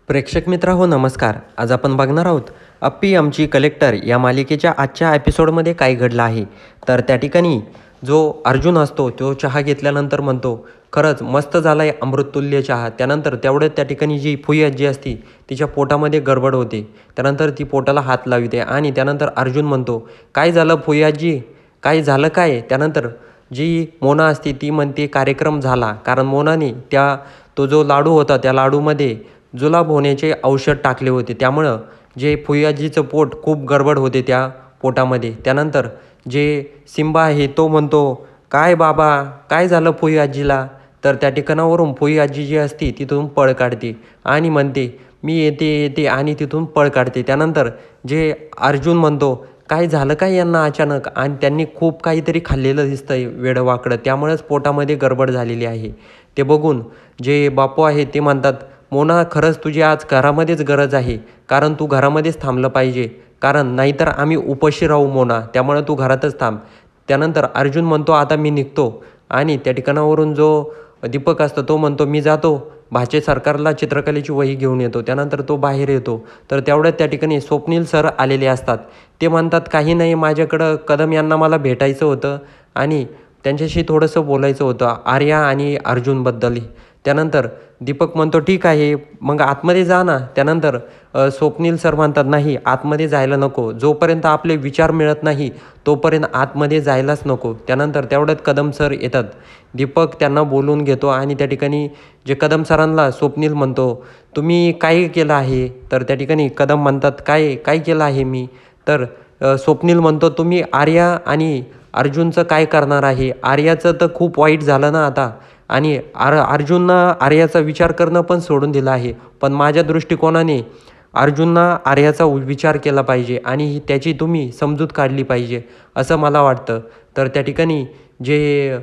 प्रेक्षक मित्र हो नमस्कार. आज आपण बघणार आहोत अप्पी आमची कलेक्टर या मालिकेच्या आजच्या एपिसोडमध्ये काय घडलं आहे. तर त्या ठिकाणी जो अर्जुन असतो तो चहा घेतल्यानंतर म्हणतो, खरंच मस्त झाला आहे अमृततुल्य चहा. त्यानंतर तेवढ्यात त्या ठिकाणी जी फुई आजी असती तिच्या पोटामध्ये गडबड होते. त्यानंतर ती पोटाला हात लावते आणि त्यानंतर अर्जुन म्हणतो, काय झालं फुई आजी, काय झालं काय. त्यानंतर जी मोना असते ती म्हणते कार्यक्रम झाला, कारण मोनाने तो जो लाडू होता त्या लाडूमध्ये जुलाब होण्याचे औषध टाकले होते. त्यामुळं जे फुईआजीचं पोट खूप गडबड होते त्या पोटामध्ये. त्यानंतर जे सिम्बा आहे तो म्हणतो, काय बाबा काय झालं फुई आजीला. तर त्या ठिकाणावरून फुई आजी जी असती तिथून पळ काढते आणि म्हणते मी येते येते आणि तिथून पळ काढते. त्यानंतर जे अर्जुन म्हणतो, काय झालं काय यांना अचानक, आणि त्यांनी खूप काहीतरी खाल्लेलं दिसतंय वेडंवाकडं, त्यामुळेच पोटामध्ये गडबड झालेली आहे. ते बघून जे बापू आहे ते म्हणतात, मोना खरंच तुझी आज घरामध्येच गरज आहे, कारण तू घरामध्येच थांबलं पाहिजे, कारण नाहीतर आम्ही उपाशी राहू मोना, त्यामुळे तू घरातच थांब. त्यानंतर अर्जुन म्हणतो आता मी निघतो आणि त्या ठिकाणावरून जो दीपक असतो तो म्हणतो मी जातो भाचे सरकारला चित्रकलेची वही घेऊन येतो. त्यानंतर तो बाहेर येतो तर तेवढ्यात त्या ठिकाणी स्वप्नील सर आलेले असतात. ते म्हणतात काही नाही, माझ्याकडं कदम यांना मला भेटायचं होतं आणि त्यांच्याशी थोडंसं बोलायचं होतं आर्या आणि अर्जुनबद्दल. त्यानंतर दीपक म्हणतो ठीक आहे मग आतमध्ये जा ना. त्यानंतर स्वप्नील सर म्हणतात नाही आतमध्ये जायला नको, जोपर्यंत आपले विचार मिळत नाही तोपर्यंत आतमध्ये जायलाच नको. त्यानंतर तेवढ्यात कदम सर येतात. दीपक त्यांना बोलून घेतो आणि त्या ठिकाणी जे कदम सरांना स्वप्नील म्हणतो तुम्ही काय केलं आहे. तर त्या ठिकाणी कदम म्हणतात काय काय केलं आहे मी. तर स्वप्नील म्हणतो तुम्ही आर्या आणि अर्जुनचं काय करणार आहे. आर्याचं तर खूप वाईट झालं ना आता, आणि अर्जुननं आर्याचा विचार करणं पण सोडून दिलं आहे. पण माझ्या दृष्टिकोनाने अर्जुननं आर्याचा विचार केला पाहिजे आणि त्याची तुम्ही समजूत काढली पाहिजे असं मला वाटतं. तर त्या ठिकाणी जे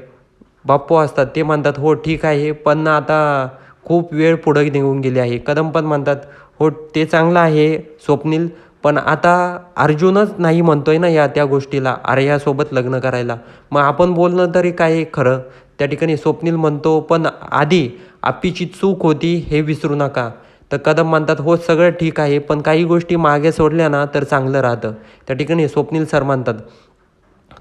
बाप्पू असतात ते म्हणतात हो ठीक आहे, पण आता खूप वेळ पुढं निघून गेली आहे. कदम पण म्हणतात हो ते चांगलं आहे स्वप्नील, पण आता अर्जुनच नाही म्हणतोय ना त्या गोष्टीला आर्यासोबत लग्न करायला, मग आपण बोलणं तरी काय खरं. त्या ठिकाणी स्वप्नील म्हणतो पण आधी आपीची चूक होती हे विसरू नका. तर कदम म्हणतात हो सगळं ठीक आहे, पण काही गोष्टी मागे सोडल्या ना तर चांगलं राहतं. त्या ठिकाणी स्वप्नील सर म्हणतात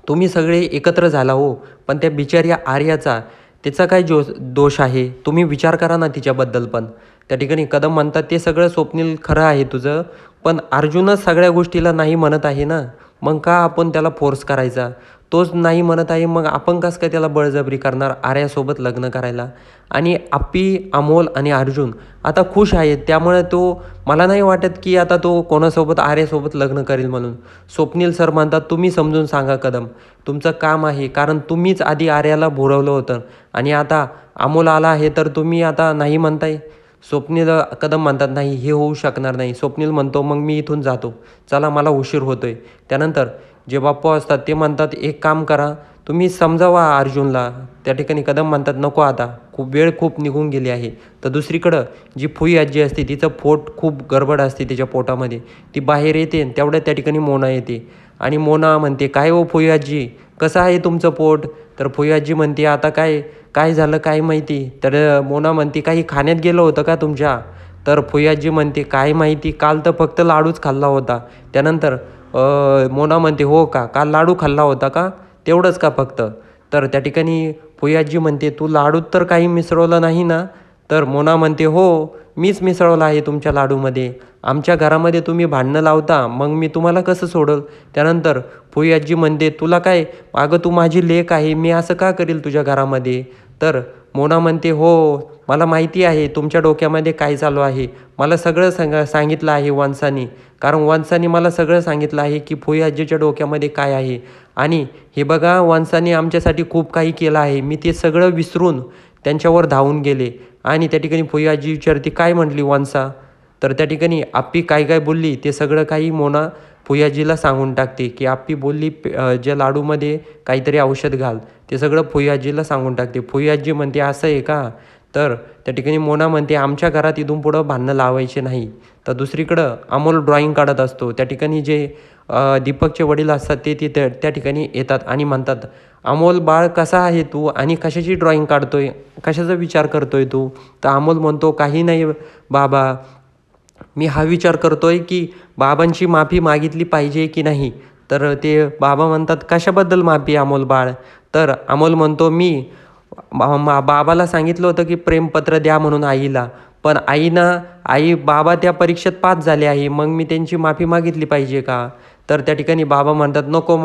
तुम्ही सगळे एकत्र झाला हो, पण त्या बिचाऱ्या आर्याचा त्याचा काय दोष आहे, तुम्ही विचार करा ना तिच्याबद्दल पण. त्या ठिकाणी कदम म्हणतात ते सगळं स्वप्नील खरं आहे तुझं, पण अर्जुनच सगळ्या गोष्टीला नाही म्हणत आहे ना, मग का आपण त्याला फोर्स करायचा. तोच नाही म्हणत आहे मग आपण कसं काय त्याला बळजबरी करणार आर्यासोबत लग्न करायला. आणि आप्पी अमोल आणि अर्जुन आता खुश आहेत, त्यामुळे मला नाही वाटत की आता तो कोणासोबत आर्यासोबत लग्न करेल म्हणून. स्वप्नील सर म्हणतात तुम्ही समजून सांगा कदम, तुमचं काम आहे, कारण तुम्हीच आधी आर्याला भुरवलं होतं आणि आता अमोल आला आहे तर तुम्ही आता नाही म्हणताय. स्वप्नील कदम म्हणतात नाही हे होऊ शकणार नाही. स्वप्नील म्हणतो मग मी इथून जातो, चला मला उशीर होतोय. त्यानंतर जे बाप्पू असतात ते म्हणतात एक काम करा तुम्ही समजावा अर्जुनला. त्या ठिकाणी कदम म्हणतात नको आता खूप निघून गेली आहे. तर दुसरीकडं जी फुई आजी असते तिचं पोट खूप गडबड असते तिच्या पोटामध्ये, ती बाहेर येते आणि तेवढ्यात त्या ठिकाणी मोना येते आणि मोना म्हणते काय हो फुई आजी कसं आहे तुमचं पोट. तर फुई आजी म्हणते आता काय काय झालं काय माहिती. तर मोना म्हणते काही खाण्यात गेलं होतं का तुमच्या. तर फुई आजी म्हणते काय माहिती, काल तर फक्त लाडूच खाल्ला होता. त्यानंतर मोना म्हणते हो का, काल लाडू खाल्ला होता का, तेवढंच का फक्त. तर त्या ठिकाणी फुई आजी म्हणते तू लाडूत तर काही मिसळवलं नाही ना. तर मोना म्हणते हो मीच मिसळवलं आहे तुमच्या लाडूमध्ये, आमच्या घरामध्ये तुम्ही भांडणं लावता मग मी तुम्हाला कसं सोडल. त्यानंतर फुई आजी म्हणते तुला काय, अगं तू माझी लेक आहे, मी असं का करील तुझ्या घरामध्ये. तर मोना म्हणते हो मला माहिती आहे तुमच्या डोक्यामध्ये काय चालू आहे, मला सगळं सांगितलं आहे वंसानी, कारण वंसानी मला सगळं सांगितलं आहे की फुई आजीच्या डोक्यामध्ये काय आहे. आणि हे बघा वंसाने आमच्यासाठी खूप काही केलं आहे, मी ते सगळं विसरून त्यांच्यावर धावून गेले. आणि त्या ठिकाणी फुई आजी विचारते काय म्हटली वंसा. तर त्या ठिकाणी आप्पी काय काय बोलली ते सगळं काही मोना फुई आजीला सांगून टाकते की आप्पी बोलली ज्या लाडूमध्ये काहीतरी औषध घाल, ते सगळं फुई आजीला सांगून टाकते. फुई आजी म्हणते असं आहे का. तर त्या ठिकाणी मोना म्हणते आमच्या घरात इथून पुढं भांडणं लावायचे नाही. तर दुसरीकडं अमोल ड्रॉइंग काढत असतो. त्या ठिकाणी जे दीपकचे वडील असतात ते तिथे त्या ठिकाणी येतात आणि म्हणतात अमोल बाळ कसा आहे तू आणि कशाची ड्रॉइंग काढतोय, कशाचा विचार करतोय तू. तर अमोल म्हणतो काही नाही बाबा, मी हा विचार करतोय की बाबांची माफी मागितली पाहिजे की नाही. तर ते बाबा म्हणतात, कशाबद्दल माफी अमोल बाळ? तर अमोल म्हणतो, मी बाबाला सांगितलं होतं की प्रेमपत्र द्या म्हणून आईला. पण बाबा त्या परीक्षेत पास झाले आहे. मग मी त्यांची माफी मागितली पाहिजे का? तर त्या ठिकाणी बाबा म्हणतात, नको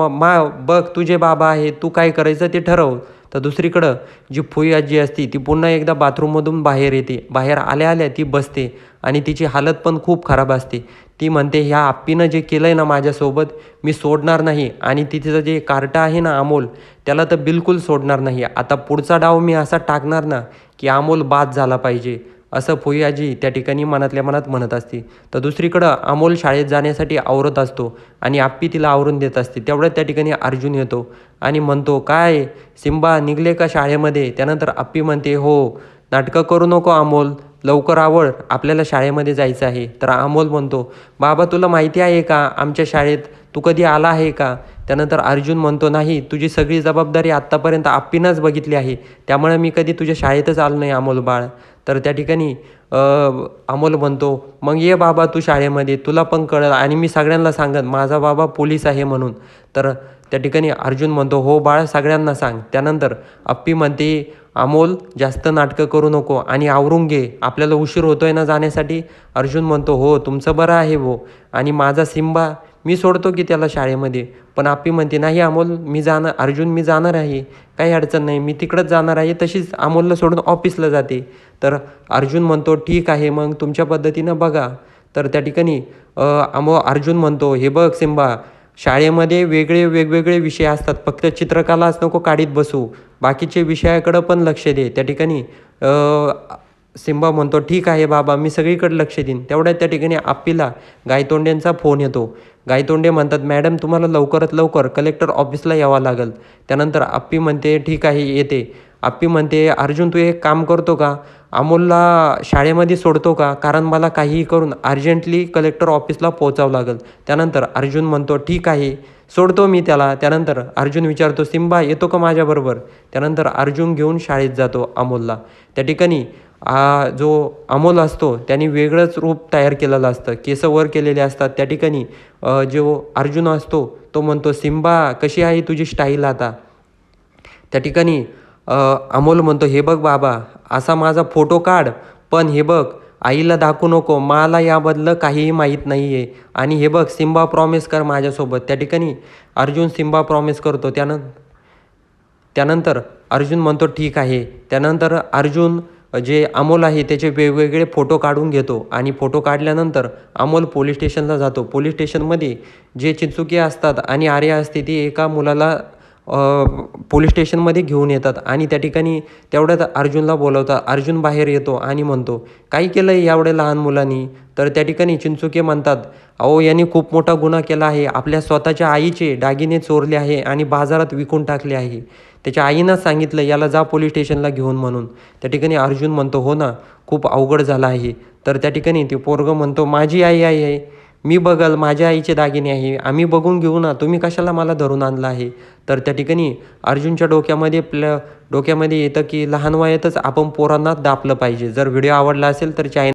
बघ तुझे बाबा आहे, तू काय करायचं ते ठरव. तर दुसरीकडं जी फुई आजी असती ती पुन्हा एकदा बाथरूममधून बाहेर येते. बाहेर आल्या आल्या ती बसते आणि तिची हालत पण खूप खराब असते. ती म्हणते, ह्या आप्पीनं जे केलं आहे ना माझ्यासोबत, मी सोडणार नाही. आणि तिचं जे कार्टा आहे ना अमोल, त्याला तर बिलकुल सोडणार नाही. आता पुढचा डाव मी असा टाकणार ना की अमोल बाद झाला पाहिजे, असं फुई आजी त्या ठिकाणी मनातल्या मनात म्हणत असते. तर दुसरीकडं अमोल शाळेत जाण्यासाठी आवरत असतो आणि आप्पी तिला आवरून देत असते. तेवढ्यात त्या ठिकाणी अर्जुन येतो आणि म्हणतो, काय सिम्बा निघले का शाळेमध्ये? त्यानंतर आप्पी म्हणते, हो. नाटकं करू नको अमोल, लवकर आवड, आपल्याला शाळेमध्ये जायचं आहे. तर अमोल म्हणतो, बाबा तुला माहिती आहे का आमच्या शाळेत तू कधी आला आहे का? त्यानंतर अर्जुन म्हणतो, नाही, तुझी सगळी जबाबदारी आत्तापर्यंत आप्पीनंच बघितली आहे, त्यामुळे मी कधी तुझ्या शाळेतच आलो नाही अमोल बाळ. तर त्या ठिकाणी अमोल म्हणतो, मग ये बाबा तू शाळेमध्ये, तुला पण कळलं आणि मी सगळ्यांना सांगन माझा बाबा पोलीस आहे म्हणून. तर त्या ठिकाणी अर्जुन म्हणतो, हो बाळ, सगळ्यांना सांग. त्यानंतर आप्पी म्हणते, अमोल जास्त नाटकं करू नको आणि आवरून घे, आपल्याला उशीर होतोय ना जाण्यासाठी. अर्जुन म्हणतो, हो तुमचं बरं आहे भो, आणि माझा सिम्बा मी सोडतो की त्याला शाळेमध्ये. पण आप्पी म्हणते, नाही अमोल मी जाणार, अर्जुन मी जाणार आहे, काही अडचण नाही, मी तिकडंच जाणार आहे. तशीच अमोलला सोडून ऑफिसला जाते. तर अर्जुन म्हणतो, ठीक आहे मग तुमच्या पद्धतीनं बघा. तर त्या ठिकाणी अर्जुन म्हणतो, हे बघ सिम्बा, शाळेमध्ये वेगवेगळे विषय असतात, फक्त चित्रकलाच नको काढीत बसू, बाकीचे विषयाकडं पण लक्ष दे. त्या ठिकाणी सिम्बा म्हणतो, ठीक आहे बाबा, मी सगळीकडे लक्ष देईन. तेवढ्यात त्या ठिकाणी आप्पीला गायतोंड्यांचा फोन येतो. गायतोंडे म्हणतात, मॅडम तुम्हाला लवकरात लवकर कलेक्टर ऑफिसला यावं लागेल. त्यानंतर आप्पी म्हणते, ठीक आहे येते. आप्पी म्हणते, अर्जुन तू एक काम करतो का, अमोलला शाळेमध्ये सोडतो का, कारण मला काहीही करून अर्जंटली कलेक्टर ऑफिसला पोहोचावं लागेल. त्यानंतर अर्जुन म्हणतो, ठीक आहे सोडतो मी त्याला. त्यानंतर अर्जुन विचारतो, सिम्बा येतो का माझ्याबरोबर? त्यानंतर अर्जुन घेऊन शाळेत जातो अमोलला. त्या ठिकाणी जो अमोल असतो त्याने वेगळंच रूप तयार केलेलं असतं, केस वर केलेले असतात. त्या ठिकाणी जो अर्जुन असतो तो म्हणतो, सिम्बा कशी आहे तुझी स्टाईल आता? त्या ठिकाणी अमोल म्हणतो, हे बघ बाबा, असा माझा फोटो काढ, पण हे बघ आईला दाखवू नको, मला याबद्दल काहीही माहीत नाही आहे. आणि हे बघ सिम्बा प्रॉमिस कर माझ्यासोबत. त्या ठिकाणी अर्जुन सिम्बा प्रॉमिस करतो. त्यानंतर अर्जुन म्हणतो, ठीक आहे. त्यानंतर अर्जुन जे अमोल आहे त्याचे वेगवेगळे फोटो काढून घेतो आणि फोटो काढल्यानंतर अमोल पोलीस स्टेशनला जातो. पोलीस स्टेशनमध्ये जे चिंचुके असतात आणि आर्या असते ती एका मुलाला पोलीस स्टेशनमध्ये घेऊन येतात आणि त्या ठिकाणी तेवढ्यात अर्जुनला बोलवतात. अर्जुन बाहेर येतो आणि म्हणतो, काय केलं आहे एवढ्या लहान मुलांनी? तर त्या ठिकाणी चिंचुके म्हणतात, अहो यांनी खूप मोठा गुन्हा केला आहे, आपल्या स्वतःच्या आईचे दागिने चोरले आहे आणि बाजारात विकून टाकले आहे. त्याच्या आईनंच सांगितलं याला जा पोलीस स्टेशनला घेऊन म्हणून. त्या ठिकाणी अर्जुन म्हणतो, हो ना, खूप अवघड झालं आहे. तर त्या ठिकाणी ते पोरगं म्हणतो, माझी आई आहे, मी बघल, माझ्या आईचे दागिने आहे, आम्ही बघून घेऊ ना, तुम्ही कशाला मला धरून आणलं आहे? तर त्या ठिकाणी अर्जुनच्या डोक्यामध्ये येतं की लहान वयातच आपण पोरांना दापलं पाहिजे. जर व्हिडिओ आवडला असेल तर